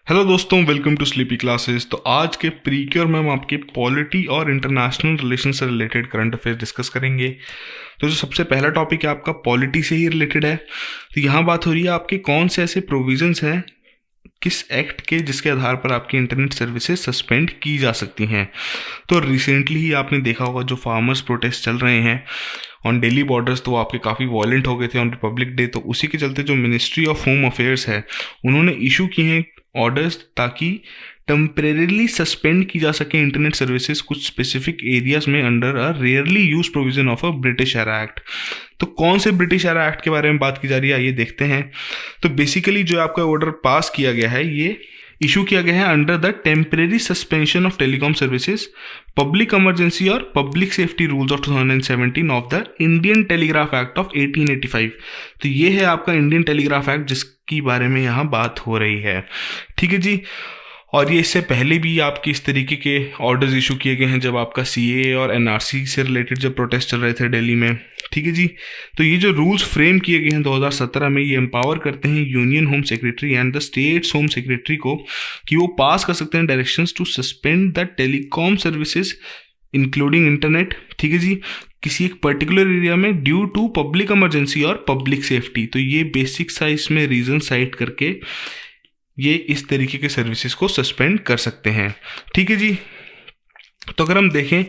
Hello दोस्तों, welcome to sleepy classes. तो आज के प्रीक्योर में हम आपके पॉलिटी और इंटरनेशनल रिलेशन से रिलेटेड करंट अफेयर्स डिस्कस करेंगे। तो जो सबसे पहला टॉपिक है आपका पॉलिटी से ही रिलेटेड है। तो यहाँ बात हो रही है आपके कौन से ऐसे प्रोविजंस हैं किस एक्ट के जिसके आधार पर आपकी इंटरनेट सर्विसेज सस्पेंड की जा सकती हैं। तो रिसेंटली ही आपने देखा होगा जो फार्मर्स प्रोटेस्ट चल रहे हैं ऑन दिल्ली बॉर्डर्स, तो आपके काफ़ी वायलेंट हो गए थे ऑन रिपब्लिक डे। तो उसी के चलते जो मिनिस्ट्री ऑफ होम अफेयर्स है उन्होंने इशू किए हैं ऑर्डर्स ताकि टेम्परेरीली सस्पेंड की जा सके इंटरनेट सर्विसेज कुछ स्पेसिफिक एरियाज में under a rarely use provision of a British era act. तो कौन से ब्रिटिश एरा एक्ट के बारे में बात की जा रही है आइए देखते हैं। तो बेसिकली जो आपका ऑर्डर पास किया गया है ये इशू किया गया है under the temporary suspension of telecom services, public emergency और public safety rules of 2017 of the Indian telegraph act of 1885। तो ये है आपका इंडियन टेलीग्राफ एक्ट जिसकी बारे में यहाँ बात हो रही है। ठीक है जी। और ये इससे पहले भी आपके इस तरीके के ऑर्डर्स इशू किए गए हैं जब आपका सीए और एनआरसी से रिलेटेड जब प्रोटेस्ट चल रहे थे दिल्ली में। ठीक है जी। तो ये जो रूल्स फ्रेम किए गए हैं 2017 में, ये एम्पावर करते हैं union home secretary and the states home secretary को कि वो पास कर सकते हैं directions to suspend the telecom services including internet. ठीक है जी, किसी एक पर्टिकुलर एरिया में ड्यू टू पब्लिक इमरजेंसी और पब्लिक सेफ्टी। तो ये बेसिक सा इसमें रीजन साइट करके ये इस तरीके के सर्विसेज को सस्पेंड कर सकते हैं। ठीक है जी। तो अगर हम देखें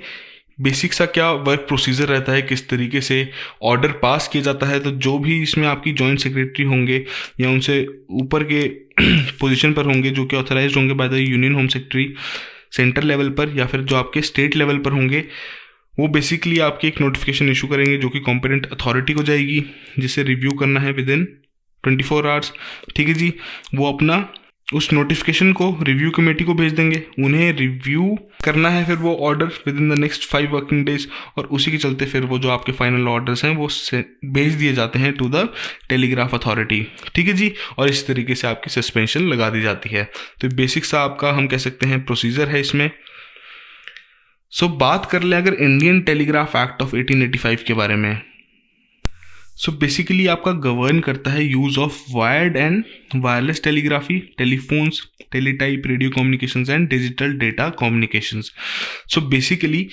बेसिक सा क्या वर्क प्रोसीजर रहता है, किस तरीके से ऑर्डर पास किया जाता है, तो जो भी इसमें आपकी जॉइंट सेक्रेटरी होंगे या उनसे ऊपर के पोजीशन पर होंगे जो कि ऑथराइज्ड होंगे by the union home secretary centre level पर या फिर जो आपके स्टेट लेवल पर होंगे, वो बेसिकली आपकी एक नोटिफिकेशन इशू करेंगे जो कि कॉम्पिटेंट अथॉरिटी को जाएगी जिसे रिव्यू करना है विद इन 24 आवर्स। ठीक है जी। वो अपना उस नोटिफिकेशन को रिव्यू कमेटी को भेज देंगे, उन्हें रिव्यू करना है फिर वो order with in the next 5 working days, और उसी के चलते फिर वो जो आपके फाइनल ऑर्डर्स हैं वो भेज दिए जाते हैं टू द टेलीग्राफ अथॉरिटी। ठीक है जी। और इस तरीके से आपकी सस्पेंशन लगा दी जाती है। तो बेसिक सा आपका हम कह सकते हैं प्रोसीजर है इसमें। बात कर लें अगर इंडियन टेलीग्राफ एक्ट ऑफ 1885 के बारे में, बेसिकली आपका गवर्न करता है use of wired and wireless telegraphy, telephones, teletype, radio communications and digital data communications. Basically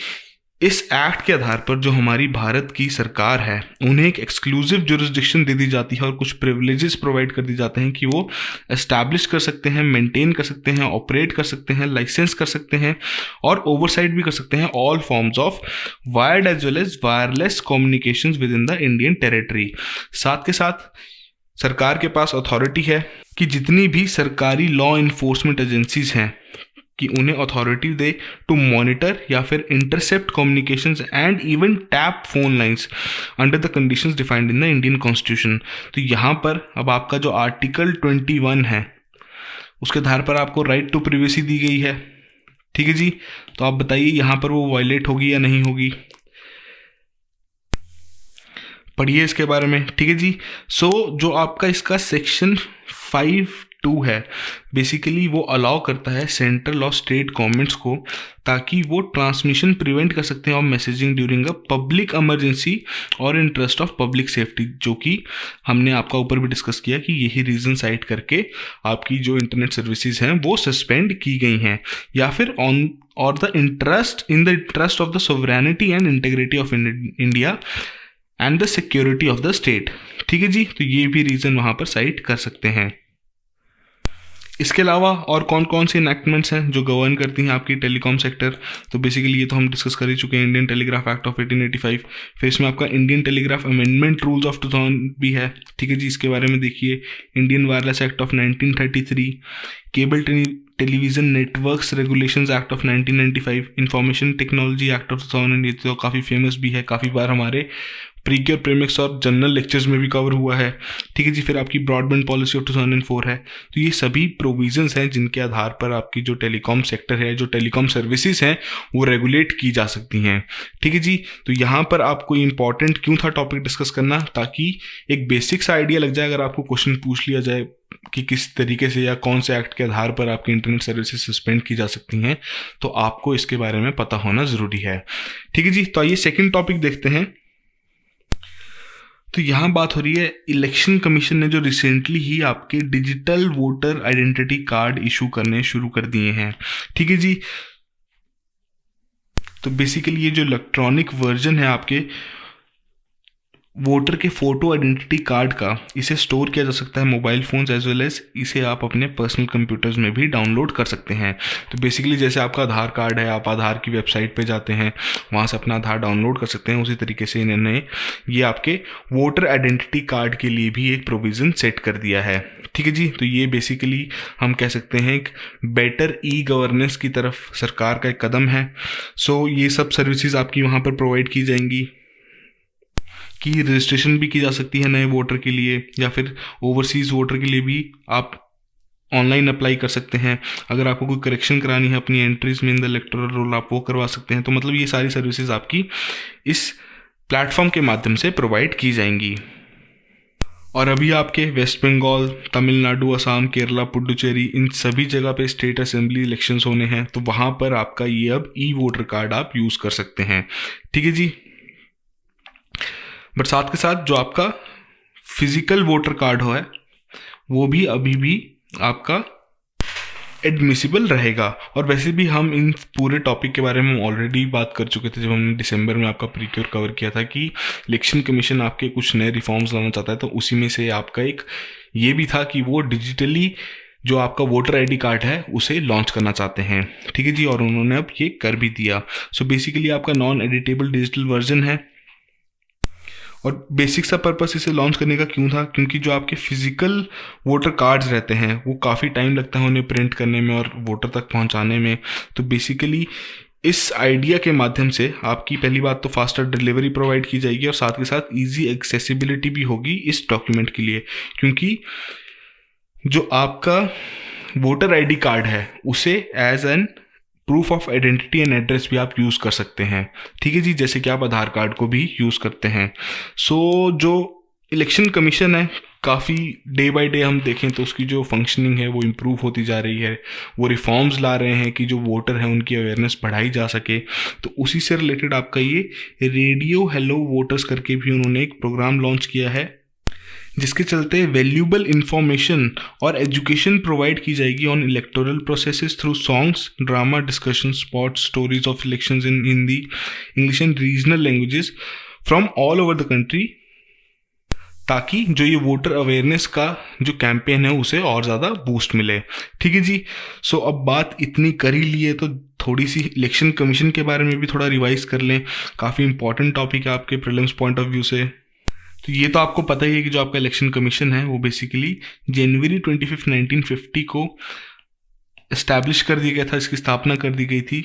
इस एक्ट के आधार पर जो हमारी भारत की सरकार है उन्हें एक एक्सक्लूसिव जुरिस्डिक्शन दे दी जाती है और कुछ प्रिविलेजेस प्रोवाइड कर दी जाते हैं कि वो एस्टैब्लिश कर सकते हैं, मेंटेन कर सकते हैं, ऑपरेट कर सकते हैं, लाइसेंस कर सकते हैं और ओवरसाइट भी कर सकते हैं all forms of wired as well as wireless communications within the Indian territory. साथ के साथ सरकार के पास अथॉरिटी है कि जितनी भी सरकारी लॉ इन्फोर्समेंट एजेंसीज हैं कि उन्हें अथॉरिटी दे टू मॉनिटर या फिर intercept communications and even tap phone lines under the conditions defined in the Indian constitution. तो यहाँ पर अब आपका जो आर्टिकल 21 है उसके आधार पर आपको राइट टू प्रिवेसी दी गई है। ठीक है जी। तो आप बताइए यहाँ पर वो वायलेट होगी या नहीं होगी, पढ़िए इसके बारे में। ठीक है जी। जो आपका इसका सेक्शन 5(2) है बेसिकली वो अलाउ करता है सेंट्रल और स्टेट गवर्नमेंट्स को ताकि वो ट्रांसमिशन प्रिवेंट कर सकते हैं और messaging during a public emergency और इंटरेस्ट ऑफ पब्लिक सेफ्टी, जो कि हमने आपका ऊपर भी डिस्कस किया कि यही रीजन साइट करके आपकी जो इंटरनेट सर्विसेज हैं वो सस्पेंड की गई हैं या फिर ऑन और the interest of the sovereignty and integrity of India and the security of the state. ठीक है जी। तो ये भी रीजन वहां पर साइट कर सकते हैं। इसके अलावा और कौन कौन से इनैक्टमेंट्स हैं जो गवर्न करती हैं आपकी टेलीकॉम सेक्टर, तो बेसिकली ये तो हम डिस्कस कर ही चुके हैं इंडियन टेलीग्राफ एक्ट ऑफ 1885। फिर इसमें आपका Indian telegraph amendment rules of 2000 भी है। ठीक है जी। इसके बारे में देखिए Indian wireless act of 1933, cable television networks regulations act of 1995, information technology act of 2000, ये तो काफ़ी फेमस भी है, काफ़ी बार हमारे प्रीक्योर प्रीमिक्स और जनरल लेक्चर्स में भी कवर हुआ है। ठीक है जी। फिर आपकी ब्रॉडबैंड पॉलिसी ऑफ 2004 है। तो ये सभी प्रोविजंस हैं जिनके आधार पर आपकी जो टेलीकॉम सेक्टर है, जो टेलीकॉम सर्विसेज हैं वो रेगुलेट की जा सकती हैं। ठीक है जी। तो यहाँ पर आपको इंपॉर्टेंट क्यों था टॉपिक डिस्कस करना, ताकि एक बेसिक सा आइडिया लग जाए अगर आपको क्वेश्चन पूछ लिया जाए कि किस तरीके से या कौन से एक्ट के आधार पर आपकी इंटरनेट सर्विसेज सस्पेंड की जा सकती हैं, तो आपको इसके बारे में पता होना ज़रूरी है। ठीक है जी। तो आइए सेकंड टॉपिक देखते हैं। तो यहाँ बात हो रही है, इलेक्शन कमीशन ने जो रिसेंटली ही आपके digital voter identity card issue करने शुरू कर दिए हैं, ठीक है जी। तो बेसिकली ये जो इलेक्ट्रॉनिक वर्जन है आपके वोटर के फोटो आइडेंटिटी कार्ड का, इसे स्टोर किया जा सकता है mobile phones as well as इसे आप अपने पर्सनल कंप्यूटर्स में भी डाउनलोड कर सकते हैं। तो बेसिकली जैसे आपका आधार कार्ड है, आप आधार की वेबसाइट पे जाते हैं, वहाँ से अपना आधार डाउनलोड कर सकते हैं, उसी तरीके से इन्होंने ये आपके वोटर आइडेंटिटी कार्ड के लिए भी एक प्रोविज़न सेट कर दिया है, ठीक है जी। तो ये बेसिकली हम कह सकते हैं एक बेटर ई गवर्नेंस की तरफ सरकार का एक कदम है। सो ये सब सर्विसेज आपकी वहाँ पर प्रोवाइड की जाएंगी कि रजिस्ट्रेशन भी की जा सकती है नए वोटर के लिए, या फिर ओवरसीज़ वोटर के लिए भी आप ऑनलाइन अप्लाई कर सकते हैं। अगर आपको कोई करेक्शन करानी है अपनी एंट्रीज में इन द इलेक्टोरल रोल, आप वो करवा सकते हैं। तो मतलब ये सारी सर्विसेज आपकी इस प्लेटफॉर्म के माध्यम से प्रोवाइड की जाएंगी। और अभी आपके वेस्ट बंगाल, तमिलनाडु, असम, केरला, पुडुचेरी, इन सभी जगह पे स्टेट असेंबली इलेक्शंस होने हैं, तो वहाँ पर आपका ये अब ई वोटर कार्ड आप यूज़ कर सकते हैं, ठीक है जी। बट साथ के साथ जो आपका फिजिकल वोटर कार्ड है वो भी अभी भी आपका एडमिसिबल रहेगा। और वैसे भी हम इन पूरे टॉपिक के बारे में ऑलरेडी बात कर चुके थे जब हमने दिसंबर में आपका प्रीक्योर कवर किया था कि इलेक्शन कमीशन आपके कुछ नए रिफॉर्म्स लाना चाहता है। तो उसी में से आपका एक ये भी था कि वो डिजिटली जो आपका वोटर आईडी कार्ड है उसे लॉन्च करना चाहते हैं, ठीक है जी। और उन्होंने अब ये कर भी दिया। सो बेसिकली आपका नॉन एडिटेबल डिजिटल वर्जन है। और बेसिक सा पर्पस इसे लॉन्च करने का क्यों था, क्योंकि जो आपके फिजिकल वोटर कार्ड्स रहते हैं वो काफ़ी टाइम लगता है उन्हें प्रिंट करने में और वोटर तक पहुंचाने में। तो बेसिकली इस आइडिया के माध्यम से आपकी पहली बात तो फास्टर डिलीवरी प्रोवाइड की जाएगी और साथ के साथ इजी एक्सेसिबिलिटी भी होगी इस डॉक्यूमेंट के लिए, क्योंकि जो आपका वोटर आईडी कार्ड है उसे as an proof of identity and address भी आप यूज़ कर सकते हैं, ठीक है जी, जैसे कि आप आधार कार्ड को भी यूज़ करते हैं। सो जो इलेक्शन कमीशन है काफ़ी डे बाय डे हम देखें तो उसकी जो फंक्शनिंग है वो इम्प्रूव होती जा रही है। वो रिफॉर्म्स ला रहे हैं कि जो वोटर हैं उनकी अवेयरनेस बढ़ाई जा सके। तो उसी से रिलेटेड आपका ये रेडियो हेलो वोटर्स करके भी उन्होंने एक प्रोग्राम लॉन्च किया है, जिसके चलते वैल्यूबल इंफॉर्मेशन और एजुकेशन प्रोवाइड की जाएगी on electoral processes through songs, drama, discussion, spots, stories of elections in Hindi, English and regional languages from all over the country, ताकि जो ये वोटर अवेयरनेस का जो कैंपेन है उसे और ज़्यादा बूस्ट मिले, ठीक है जी। सो अब बात इतनी कर ही ली है तो थोड़ी सी इलेक्शन कमीशन के बारे में भी थोड़ा रिवाइज कर लें। काफ़ी इंपॉर्टेंट टॉपिक है आपके प्रीलिम्स पॉइंट ऑफ व्यू से। तो ये तो आपको पता ही है कि जो आपका इलेक्शन कमीशन है वो बेसिकली जनवरी 25, 1950 को इस्टेब्लिश कर दिया गया था। इसकी स्थापना कर दी गई थी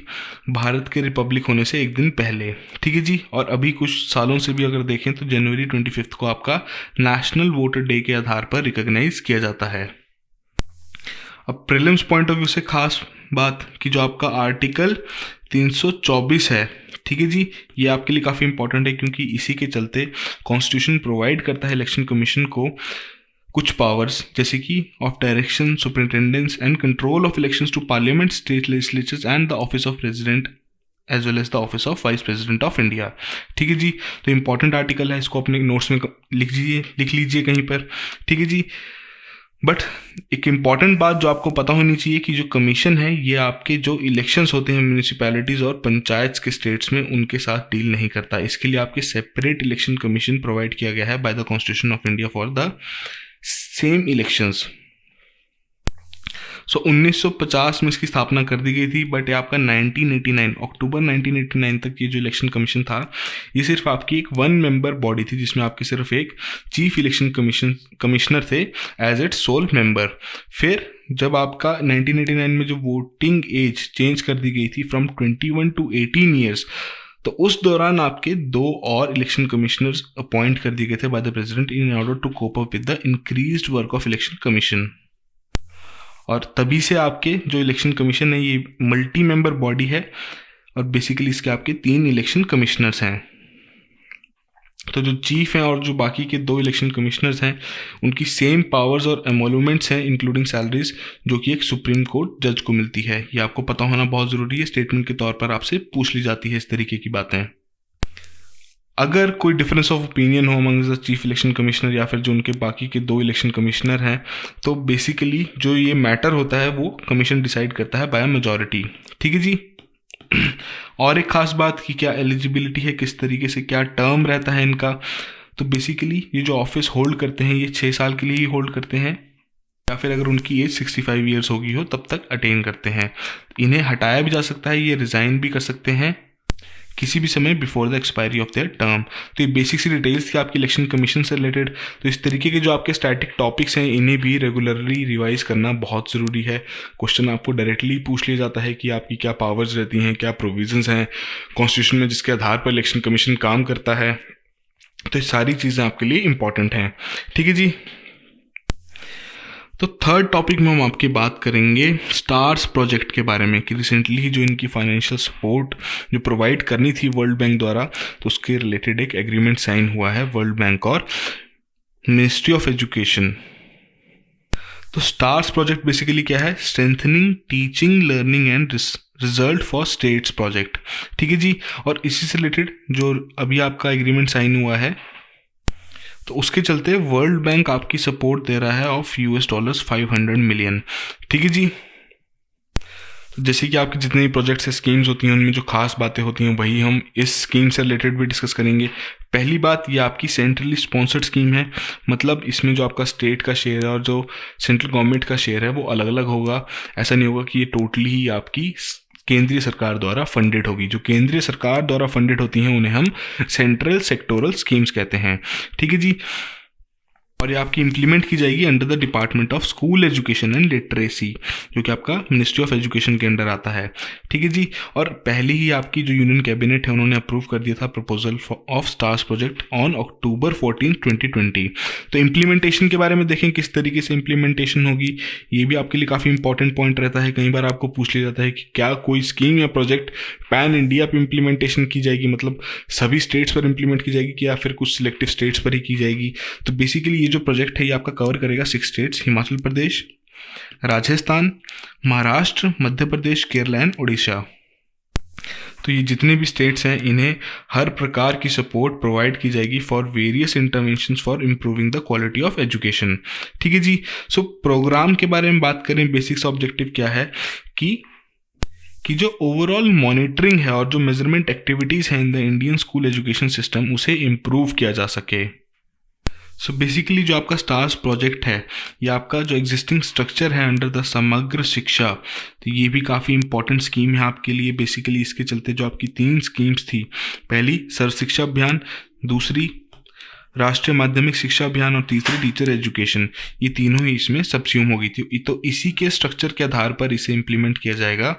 भारत के रिपब्लिक होने से एक दिन पहले, ठीक है जी। और अभी कुछ सालों से भी अगर देखें तो जनवरी 25 को आपका नेशनल वोटर डे के आधार पर रिकॉग्नाइज किया जाता है। अब प्रीलिम्स पॉइंट ऑफ व्यू से खास बात कि जो आपका आर्टिकल 324 है, ठीक है जी, ये आपके लिए काफ़ी इंपॉर्टेंट है क्योंकि इसी के चलते कॉन्स्टिट्यूशन प्रोवाइड करता है इलेक्शन कमीशन को कुछ पावर्स, जैसे कि of direction, superintendence and control of elections to parliament, state legislatures and the office of president as well as the office of vice president of India, ठीक है जी। तो important article है, इसको अपने नोट्स में लिख लीजिए कहीं पर, ठीक है जी। बट एक इम्पॉर्टेंट बात जो आपको पता होनी चाहिए कि जो कमीशन है ये आपके जो इलेक्शंस होते हैं म्यूनिसिपैलिटीज़ और पंचायत के स्टेट्स में उनके साथ डील नहीं करता। इसके लिए आपके सेपरेट इलेक्शन कमीशन प्रोवाइड किया गया है by the constitution of India for the same elections. So 1950 में इसकी स्थापना कर दी गई थी, बट ये आपका 1989 अक्टूबर 1989 तक ये जो इलेक्शन कमीशन था ये सिर्फ आपकी एक 1 मेंबर बॉडी थी, जिसमें आपके सिर्फ एक चीफ इलेक्शन कमिश्नर थे एज इट्स सोल मेंबर। फिर जब आपका 1989 में जो वोटिंग एज चेंज कर दी गई थी फ्रॉम 21 to 18 ईयर्स, तो उस दौरान आपके 2 और इलेक्शन कमिश्नर्स अपॉइंट कर दिए गए थे by the president in order to cope up with the increased work of election commission. और तभी से आपके जो इलेक्शन कमीशन है ये मल्टी मेंबर बॉडी है और बेसिकली इसके आपके 3 इलेक्शन कमिश्नर्स हैं। तो जो चीफ हैं और जो बाकी के 2 इलेक्शन कमिश्नर्स हैं उनकी सेम पावर्स और एमोलूमेंट्स हैं इंक्लूडिंग सैलरीज, जो कि एक सुप्रीम कोर्ट जज को मिलती है। ये आपको पता होना बहुत ज़रूरी है, स्टेटमेंट के तौर पर आपसे पूछ ली जाती है इस तरीके की बातें। अगर कोई डिफरेंस ऑफ ओपिनियन हो among the chief election commissioner या फिर जो उनके बाकी के 2 इलेक्शन कमिश्नर हैं, तो बेसिकली जो ये मैटर होता है वो कमीशन डिसाइड करता है बाय मेजॉरिटी। ठीक है जी। और एक खास बात कि क्या एलिजिबिलिटी है, किस तरीके से क्या टर्म रहता है इनका। तो बेसिकली ये जो ऑफिस होल्ड करते हैं ये 6 साल के लिए ही होल्ड करते हैं, या फिर अगर उनकी एज 65 ईयर्स होगी हो तब तक अटेन करते हैं। इन्हें हटाया भी जा सकता है, ये रिज़ाइन भी कर सकते हैं किसी भी समय before the expiry of their term. तो ये बेसिक सी डिटेल्स थी आपकी इलेक्शन कमीशन से रिलेटेड। तो इस तरीके के जो आपके स्टैटिक टॉपिक्स हैं इन्हें भी रेगुलरली रिवाइज करना बहुत ज़रूरी है। क्वेश्चन आपको डायरेक्टली पूछ लिया जाता है कि आपकी क्या पावर्स रहती हैं, क्या प्रोविजंस हैं कॉन्स्टिट्यूशन में जिसके आधार पर इलेक्शन कमीशन काम करता है। तो ये सारी चीज़ें आपके लिए इंपॉर्टेंट हैं। ठीक है जी। तो थर्ड टॉपिक में हम आपकी बात करेंगे स्टार्स प्रोजेक्ट के बारे में कि रिसेंटली जो इनकी फाइनेंशियल सपोर्ट जो प्रोवाइड करनी थी वर्ल्ड बैंक द्वारा, तो उसके रिलेटेड एक एग्रीमेंट साइन हुआ है वर्ल्ड बैंक और मिनिस्ट्री ऑफ एजुकेशन। तो स्टार्स प्रोजेक्ट बेसिकली क्या है, strengthening teaching learning and result for states project. ठीक है जी। और इसी से रिलेटेड जो अभी आपका एग्रीमेंट साइन हुआ है तो उसके चलते वर्ल्ड बैंक आपकी सपोर्ट दे रहा है ऑफ $500 मिलियन। ठीक है जी। तो जैसे कि आपके जितने भी प्रोजेक्ट्स या स्कीम्स होती हैं उनमें जो खास बातें होती हैं वही हम इस स्कीम से रिलेटेड भी डिस्कस करेंगे। पहली बात, ये आपकी सेंट्रली स्पॉन्सर्ड स्कीम है, मतलब इसमें जो आपका स्टेट का शेयर है और जो सेंट्रल गवर्नमेंट का शेयर है वो अलग अलग होगा। ऐसा नहीं होगा कि ये टोटली ही आपकी केंद्रीय सरकार द्वारा फंडेड होगी। जो केंद्रीय सरकार द्वारा फंडेड होती हैं उन्हें हम सेंट्रल सेक्टोरल स्कीम्स कहते हैं। ठीक है जी। और ये आपकी इंप्लीमेंट की जाएगी under the department of school education and literacy, जो कि आपका मिनिस्ट्री ऑफ एजुकेशन के अंडर आता है। ठीक है जी। और पहले ही आपकी जो यूनियन कैबिनेट है उन्होंने अप्रूव कर दिया था proposal of stars project on October 14, 2020। तो इम्प्लीमेंटेशन के बारे में देखें किस तरीके से इम्प्लीमेंटेशन होगी, ये भी आपके लिए काफ़ी इंपॉर्टेंट पॉइंट रहता है। कई बार आपको पूछ लिया जाता है कि क्या कोई स्कीम या प्रोजेक्ट पैन इंडिया पे इम्प्लीमेंटेशन की जाएगी, मतलब सभी स्टेट्स पर इम्प्लीमेंट की जाएगी कि या फिर कुछ सिलेक्टिव स्टेट्स पर ही की जाएगी। तो बेसिकली ये जो प्रोजेक्ट है ये आपका कवर करेगा 6 स्टेट्स, हिमाचल प्रदेश, राजस्थान, महाराष्ट्र, मध्य प्रदेश, केरला एंड उड़ीसा। तो ये जितने भी स्टेट्स हैं इन्हें हर प्रकार की सपोर्ट प्रोवाइड की जाएगी for various interventions for improving the quality of education. ठीक है जी। सो प्रोग्राम के बारे में बात करें, बेसिक्स ऑब्जेक्टिव क्या है कि जो ओवरऑल मॉनिटरिंग है और जो मेजरमेंट एक्टिविटीज़ हैं इन the Indian school education system उसे इम्प्रूव किया जा सके। सो बेसिकली जो आपका स्टार्स प्रोजेक्ट है ये आपका जो एग्जिस्टिंग स्ट्रक्चर है अंडर द समग्र शिक्षा, तो ये भी काफ़ी इंपॉर्टेंट स्कीम है आपके लिए। बेसिकली इसके चलते जो आपकी 3 स्कीम्स थी, पहली सर्व शिक्षा अभियान, दूसरी राष्ट्रीय माध्यमिक शिक्षा अभियान और तीसरी टीचर एजुकेशन, ये तीनों ही इसमें सबस्यूम हो गई थी। तो इसी के स्ट्रक्चर के आधार पर इसे इम्प्लीमेंट किया जाएगा,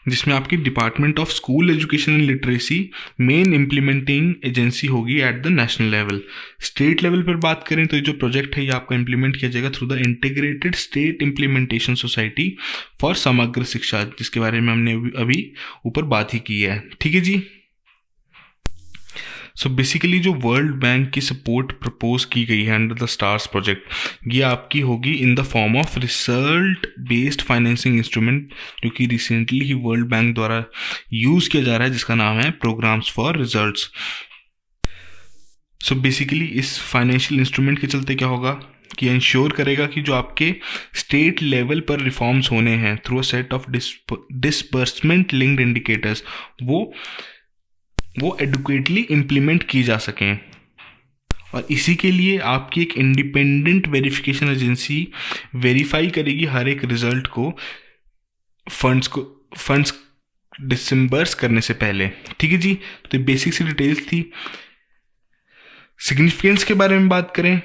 जिसमें आपकी department of school education and literacy main implementing agency होगी at the national level. State level पर बात करें तो ये जो प्रोजेक्ट है ये आपका इम्प्लीमेंट किया जाएगा through the integrated state implementation society for समग्र शिक्षा, जिसके बारे में हमने अभी ऊपर बात ही की है। ठीक है जी। सो बेसिकली जो वर्ल्ड बैंक की सपोर्ट प्रपोज की गई है अंडर द स्टार्स प्रोजेक्ट ये आपकी होगी in the form of result based financing instrument, जो कि रिसेंटली ही वर्ल्ड बैंक द्वारा यूज़ किया जा रहा है, जिसका नाम है programmes for results. So basically इस फाइनेंशियल इंस्ट्रूमेंट के चलते क्या होगा कि इंश्योर करेगा कि जो आपके स्टेट लेवल पर रिफॉर्म्स होने हैं through a set of disbursement linked indicators वो एडुकेटली इम्प्लीमेंट की जा सकें। और इसी के लिए आपकी एक इंडिपेंडेंट वेरिफिकेशन एजेंसी वेरीफाई करेगी हर एक रिजल्ट को फंड्स डिसम्बर्स करने से पहले। ठीक है जी। तो बेसिक सी डिटेल्स थी। सिग्निफिकेंस के बारे में बात करें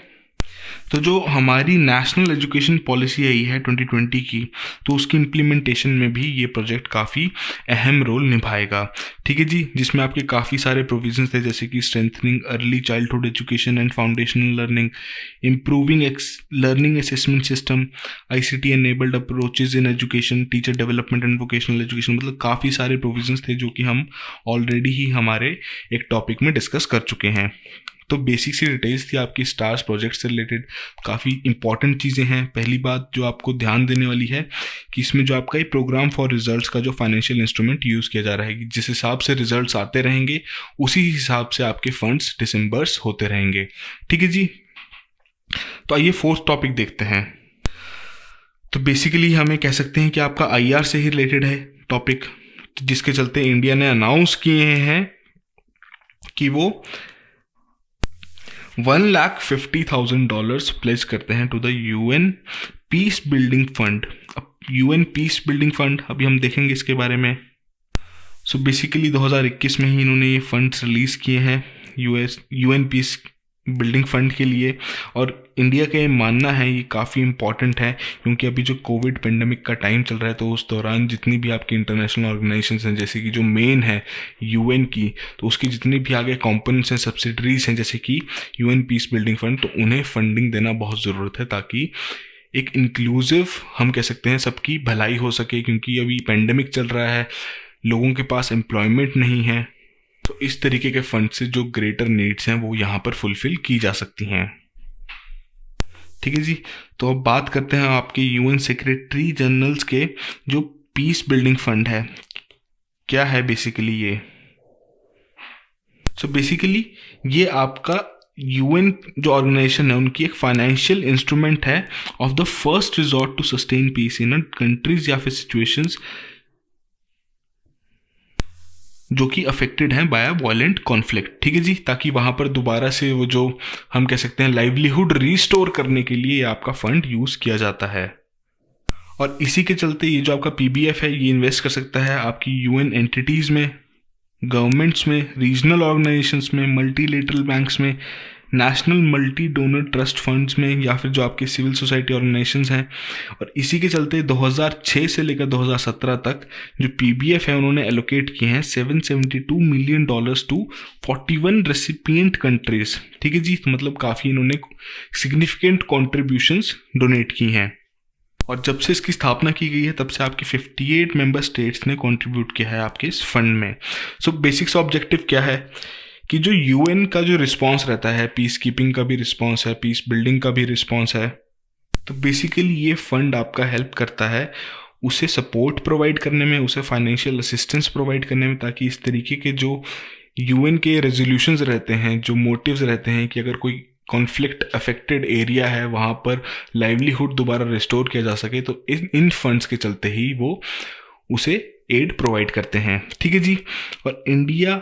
तो जो हमारी नेशनल एजुकेशन पॉलिसी आई है 2020 की, तो उसकी इम्प्लीमेंटेशन में भी ये प्रोजेक्ट काफ़ी अहम रोल निभाएगा। ठीक है जी। जिसमें आपके काफ़ी सारे प्रोविजंस थे, जैसे कि strengthening early childhood education and foundational learning, improving learning assessment system, ICT enabled approaches in education, teacher development and vocational education, मतलब काफ़ी सारे प्रोविजंस थे जो कि हम ऑलरेडी ही हमारे एक टॉपिक में डिस्कस कर चुके हैं। तो बेसिक सी डिटेल्स थी आपकी स्टार्स प्रोजेक्ट से रिलेटेड। काफ़ी इंपॉर्टेंट चीज़ें हैं। पहली बात जो आपको ध्यान देने वाली है कि इसमें जो आपका ये प्रोग्राम फॉर रिजल्ट्स का जो फाइनेंशियल इंस्ट्रूमेंट यूज़ किया जा रहा है, कि जिस हिसाब से रिजल्ट्स आते रहेंगे उसी हिसाब से आपके फंड्स डिसम्बर्स होते रहेंगे। ठीक है जी। तो आइए फोर्थ टॉपिक देखते हैं। तो बेसिकली हमें कह सकते हैं कि आपका आईआर से ही रिलेटेड है टॉपिक, जिसके चलते इंडिया ने अनाउंस किए हैं कि वो $150,000 प्लेस करते हैं to the UN peace building fund. अब यूएन पीस बिल्डिंग फंड अभी हम देखेंगे इसके बारे में। सो बेसिकली 2021 में ही इन्होंने ये फंड्स रिलीज़ किए हैं यूएन पीस बिल्डिंग फंड के लिए। और इंडिया का ये मानना है ये काफ़ी इंपॉर्टेंट है, क्योंकि अभी जो कोविड पेंडेमिक का टाइम चल रहा है, तो उस दौरान जितनी भी आपकी इंटरनेशनल ऑर्गेनाइजेशंस हैं, जैसे कि जो मेन है यूएन की, तो उसकी जितनी भी आगे कॉम्पोनेंट्स हैं, सब्सिडरीज हैं, जैसे कि यूएन पीस बिल्डिंग फंड, तो उन्हें फंडिंग देना बहुत ज़रूरत है, ताकि एक इंक्लूसिव हम कह सकते हैं सबकी भलाई हो सके। क्योंकि अभी पेंडेमिक चल रहा है, लोगों के पास एम्प्लॉयमेंट नहीं है, तो इस तरीके के फंड से जो ग्रेटर नीड्स हैं वो यहाँ पर फुलफिल की जा सकती हैं। ठीक है जी। तो अब बात करते हैं आपके यूएन सेक्रेटरी जनरल्स के जो पीस बिल्डिंग फंड है, क्या है बेसिकली ये। सो बेसिकली ये आपका यूएन जो ऑर्गेनाइजेशन है उनकी एक फाइनेंशियल इंस्ट्रूमेंट है of the first resort to sustain peace in countries या फिर सिचुएशंस जो कि अफेक्टेड हैं बाय वायलेंट कॉन्फ्लिक्ट। ठीक है जी। ताकि वहाँ पर दोबारा से वो जो हम कह सकते हैं लाइवलीहुड रीस्टोर करने के लिए आपका फंड यूज़ किया जाता है। और इसी के चलते ये जो आपका पीबीएफ है ये इन्वेस्ट कर सकता है आपकी यूएन एंटिटीज़ में, गवर्नमेंट्स में, रीजनल ऑर्गेनाइजेशंस में, मल्टीलेटरल बैंक्स में, national multi donor trust funds में, या फिर जो आपके सिविल सोसाइटी ऑर्गेनाइजेशंस हैं। और इसी के चलते 2006 से लेकर 2017 तक जो पीबीएफ है उन्होंने एलोकेट किए हैं $772 मिलियन टू 41 रेसिपिएंट कंट्रीज। ठीक है जी। तो मतलब काफ़ी इन्होंने सिग्निफिकेंट कॉन्ट्रीब्यूशंस डोनेट की हैं। और जब से इसकी स्थापना की गई है तब से आपके 58 मेंबर स्टेट्स ने कंट्रीब्यूट किया है आपके इस फंड में। सो बेसिक्स ऑब्जेक्टिव क्या है कि जो यूएन का जो रिस्पांस रहता है, पीस कीपिंग का भी रिस्पांस है, पीस बिल्डिंग का भी रिस्पांस है, तो बेसिकली ये फंड आपका हेल्प करता है उसे सपोर्ट प्रोवाइड करने में, उसे फाइनेंशियल असिस्टेंस प्रोवाइड करने में, ताकि इस तरीके के जो यूएन के रेजोल्यूशंस रहते हैं, जो मोटिव्स रहते हैं कि अगर कोई कॉन्फ्लिक्ट अफेक्टेड एरिया है वहाँ पर लाइवलीहुड दोबारा रिस्टोर किया जा सके, तो इन फंड्स के चलते ही वो उसे एड प्रोवाइड करते हैं। ठीक है जी। और इंडिया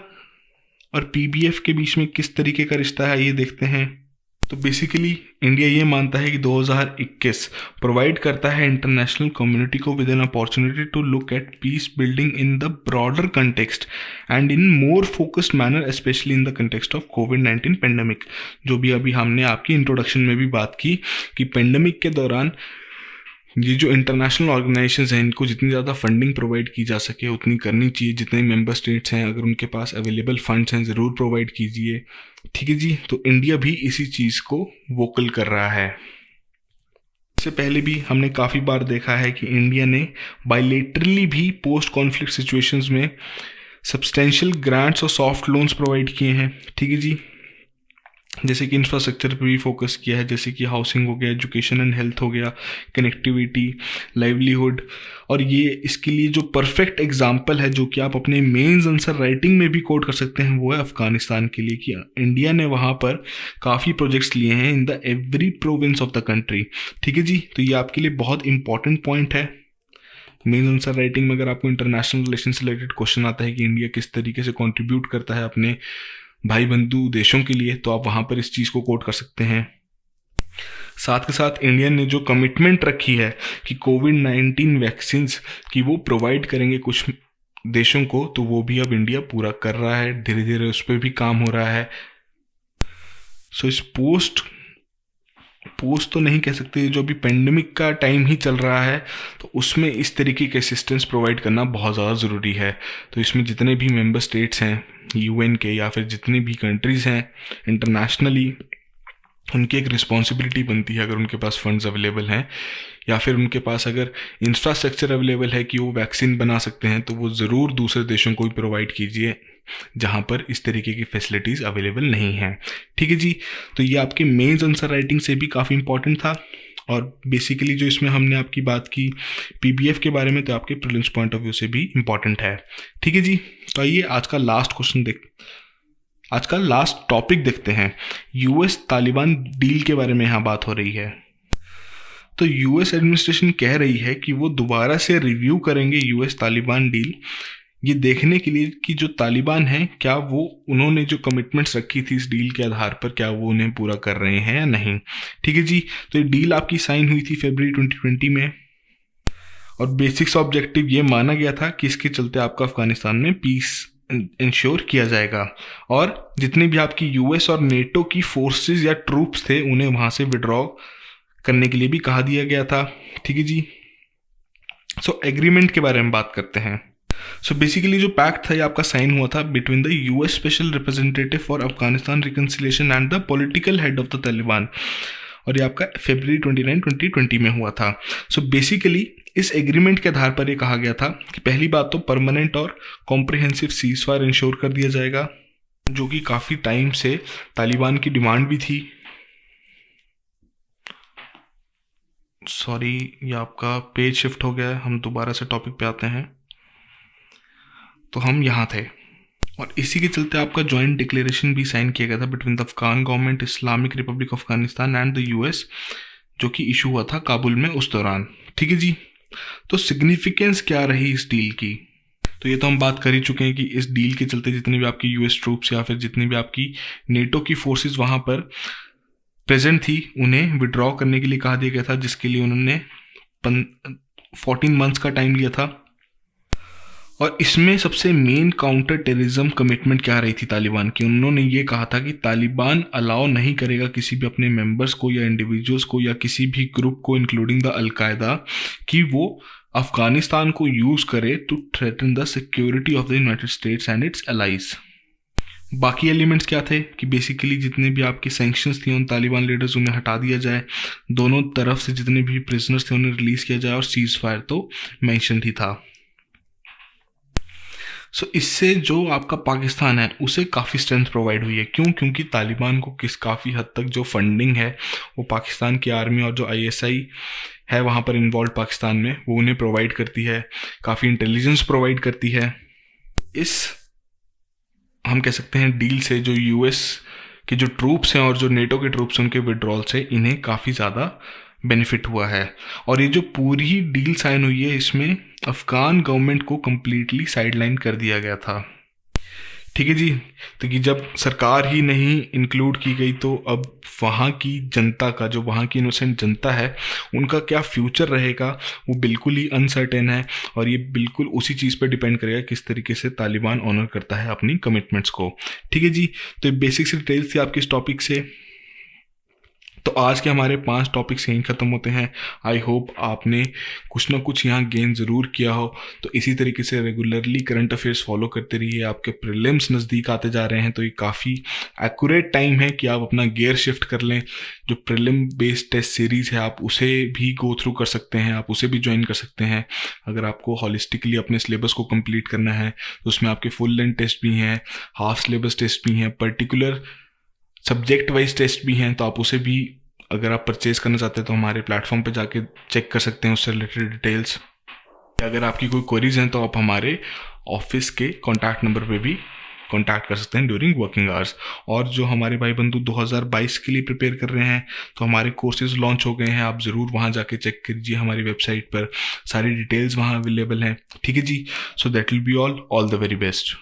और पीबीएफ के बीच में किस तरीके का रिश्ता है ये देखते हैं। तो बेसिकली इंडिया ये मानता है कि 2021 प्रोवाइड करता है इंटरनेशनल कम्युनिटी को with an opportunity to look at peace building in the broader context and in more focused manner, specially in the context of कोविड-19 पेंडेमिक। जो भी अभी हमने आपकी इंट्रोडक्शन में भी बात की कि पेंडेमिक के दौरान ये जो इंटरनेशनल ऑर्गेनाइजेशंस हैं इनको जितनी ज़्यादा फंडिंग प्रोवाइड की जा सके उतनी करनी चाहिए। जितने मेंबर स्टेट्स हैं अगर उनके पास अवेलेबल फंड्स हैं ज़रूर प्रोवाइड कीजिए। ठीक है जी। तो इंडिया भी इसी चीज़ को वोकल कर रहा है। इससे पहले भी हमने काफ़ी बार देखा है कि इंडिया ने बायलेटरली भी पोस्ट कॉन्फ्लिक्ट सिचुएशंस में सब्सटेंशियल ग्रांट्स और सॉफ्ट लोन्स प्रोवाइड किए हैं। ठीक है जी। जैसे कि इंफ्रास्ट्रक्चर पे भी फोकस किया है, जैसे कि हाउसिंग हो गया, एजुकेशन एंड हेल्थ हो गया, कनेक्टिविटी, लाइवलीहुड। और ये इसके लिए जो परफेक्ट एग्जांपल है जो कि आप अपने मेंस आंसर राइटिंग में भी कोट कर सकते हैं वो है अफगानिस्तान के लिए, कि इंडिया ने वहाँ पर काफ़ी प्रोजेक्ट्स लिए हैं in the every province of the country. ठीक है जी। तो ये आपके लिए बहुत इंपॉर्टेंट पॉइंट है। मेंस आंसर राइटिंग में अगर आपको इंटरनेशनल रिलेशन से रिलेटेड क्वेश्चन आता है कि इंडिया किस तरीके से कॉन्ट्रीब्यूट करता है अपने भाई बंधु देशों के लिए, तो आप वहाँ पर इस चीज़ को कोट कर सकते हैं। साथ के साथ इंडिया ने जो कमिटमेंट रखी है कि कोविड-19 वैक्सीन्स की वो प्रोवाइड करेंगे कुछ देशों को, तो वो भी अब इंडिया पूरा कर रहा है। धीरे धीरे उस पर भी काम हो रहा है। सो इस पोस्ट तो नहीं कह सकते, जो अभी पेंडेमिक का टाइम ही चल रहा है तो उसमें इस तरीके के असिस्टेंस प्रोवाइड करना बहुत ज़्यादा ज़रूरी है। तो इसमें जितने भी मेंबर स्टेट्स हैं यूएन के या फिर जितनी भी कंट्रीज़ हैं इंटरनेशनली, उनकी एक रिस्पॉन्सिबिलिटी बनती है, अगर उनके पास फंड्स अवेलेबल हैं या फिर उनके पास अगर इंफ्रास्ट्रक्चर अवेलेबल है कि वो वैक्सीन बना सकते हैं, तो वो ज़रूर दूसरे देशों को भी प्रोवाइड कीजिए जहाँ पर इस तरीके की फैसिलिटीज़ अवेलेबल नहीं हैं। ठीक है जी, तो ये आपके मेंस आंसर राइटिंग से भी काफ़ी इंपॉर्टेंट था, और बेसिकली जो इसमें हमने आपकी बात की पीबीएफ के बारे में, तो आपके प्रीलिम्स पॉइंट ऑफ व्यू से भी इंपॉर्टेंट है। ठीक है जी, तो आइए आज का लास्ट टॉपिक देखते हैं। यूएस तालिबान डील के बारे में यहाँ बात हो रही है। तो यूएस एडमिनिस्ट्रेशन कह रही है कि वो दोबारा से रिव्यू करेंगे यूएस तालिबान डील, ये देखने के लिए कि जो तालिबान हैं क्या वो उन्होंने जो कमिटमेंट्स रखी थी इस डील के आधार पर, क्या वो उन्हें पूरा कर रहे हैं या नहीं। ठीक है जी, तो ये डील आपकी साइन हुई थी फरवरी 2020 में, और बेसिक्स ऑब्जेक्टिव ये माना गया था कि इसके चलते आपका अफगानिस्तान में पीस इंश्योर किया जाएगा, और जितनी भी आपकी यूएस और नेटो की फोर्सेस या ट्रूप्स थे उन्हें वहाँ से विड्रॉ करने के लिए भी कहा दिया गया था। ठीक है जी, सो एग्रीमेंट के बारे में बात करते हैं। सो बेसिकली जो पैक्ट था ये आपका साइन हुआ था between the US special representative for Afghanistan reconciliation and the political head of the Taliban, और ये आपका फरवरी 29, 2020 में हुआ था। सो बेसिकली इस एग्रीमेंट के आधार पर ये कहा गया था कि पहली बात तो परमानेंट और कॉम्प्रिहेंसिव सीज़फायर इंश्योर कर दिया जाएगा, जो कि काफ़ी टाइम से तालिबान की डिमांड भी थी। सॉरी, ये आपका पेज शिफ्ट हो गया है, हम दोबारा से टॉपिक पे आते हैं। तो हम यहाँ थे, और इसी के चलते आपका जॉइंट डिक्लेरेशन भी साइन किया गया था between the Afghan government, Islamic Republic of Afghanistan and the US, जो कि इशू हुआ था काबुल में उस दौरान। ठीक है जी, तो सिग्निफिकेंस क्या रही इस डील की, तो ये तो हम बात कर ही चुके हैं कि इस डील के चलते जितनी भी आपकी यूएस ट्रूप्स या फिर जितनी भी आपकी नेटो की फोर्सेस वहाँ पर प्रेजेंट थी उन्हें विड्रॉ करने के लिए कहा दिया गया था, जिसके लिए उन्होंने 14 मंथ्स का टाइम लिया था। और इसमें सबसे मेन काउंटर टेररिज्म कमिटमेंट क्या रही थी तालिबान की, उन्होंने ये कहा था कि तालिबान अलाउ नहीं करेगा किसी भी अपने मेंबर्स को या इंडिविजुअल्स को या किसी भी ग्रुप को इंक्लूडिंग द अलकायदा कि वो अफगानिस्तान को यूज़ करे to threaten the security of the United States and its allies. बाकी एलिमेंट्स क्या थे कि बेसिकली जितने भी आपके सैंक्शंस थे उन तालिबान लीडर्स उन्हें हटा दिया जाए, दोनों तरफ से जितने भी प्रिजनर्स थे उन्हें रिलीज़ किया जाए, और सीज फायर तो मैंशन ही था। सो इससे जो आपका पाकिस्तान है उसे काफ़ी स्ट्रेंथ प्रोवाइड हुई है। क्यों? क्योंकि तालिबान को काफ़ी हद तक जो फंडिंग है वो पाकिस्तान की आर्मी और जो आईएसआई है वहाँ पर इन्वॉल्व पाकिस्तान में, वो उन्हें प्रोवाइड करती है, काफ़ी इंटेलिजेंस प्रोवाइड करती है। इस हम कह सकते हैं डील से जो यूएस के जो ट्रूप्स हैं और जो नेटो के ट्रूप्स हैं उनके विड्रॉल से इन्हें काफ़ी ज़्यादा बेनिफिट हुआ है। और ये जो पूरी डील साइन हुई है इसमें अफगान गवर्नमेंट को कम्प्लीटली साइडलाइन कर दिया गया था। ठीक है जी, तो कि जब सरकार ही नहीं इंक्लूड की गई तो अब वहाँ की जनता का, जो वहाँ की इनोसेंट जनता है, उनका क्या फ्यूचर रहेगा वो बिल्कुल ही अनसर्टेन है, और ये बिल्कुल उसी चीज़ पर डिपेंड करेगा किस तरीके से तालिबान ऑनर करता है अपनी कमिटमेंट्स को। ठीक है जी, तो बेसिक से डिटेल्स थी आपकी इस टॉपिक से। तो आज के हमारे 5 टॉपिक्स यहीं ख़त्म होते हैं। आई होप आपने कुछ ना कुछ यहाँ गेन ज़रूर किया हो। तो इसी तरीके से रेगुलरली करंट अफेयर्स फॉलो करते रहिए। आपके प्रीलिम्स नज़दीक आते जा रहे हैं तो ये काफ़ी एक्यूरेट टाइम है कि आप अपना गियर शिफ्ट कर लें। जो प्रीलिम बेस्ड टेस्ट सीरीज़ है आप उसे भी गो थ्रू कर सकते हैं, आप उसे भी ज्वाइन कर सकते हैं। अगर आपको हॉलिस्टिकली अपने सिलेबस को कंप्लीट करना है तो उसमें आपके फुल लेंथ टेस्ट भी हैं, हाफ सिलेबस टेस्ट भी हैं, पर्टिकुलर सब्जेक्ट वाइज टेस्ट भी हैं। तो आप उसे भी अगर आप परचेज़ करना चाहते हैं तो हमारे प्लेटफॉर्म पे जाके चेक कर सकते हैं उससे रिलेटेड डिटेल्स। अगर आपकी कोई क्वेरीज हैं तो आप हमारे ऑफिस के कॉन्टैक्ट नंबर पे भी कॉन्टैक्ट कर सकते हैं ड्यूरिंग वर्किंग आवर्स। और जो हमारे भाई बंधु 2022 के लिए प्रिपेयर कर रहे हैं तो हमारे कोर्सेज लॉन्च हो गए हैं, आप ज़रूर वहाँ जाके चेक कीजिए। हमारी वेबसाइट पर सारी डिटेल्स वहाँ अवेलेबल हैं। ठीक है जी, so that will be all the very best.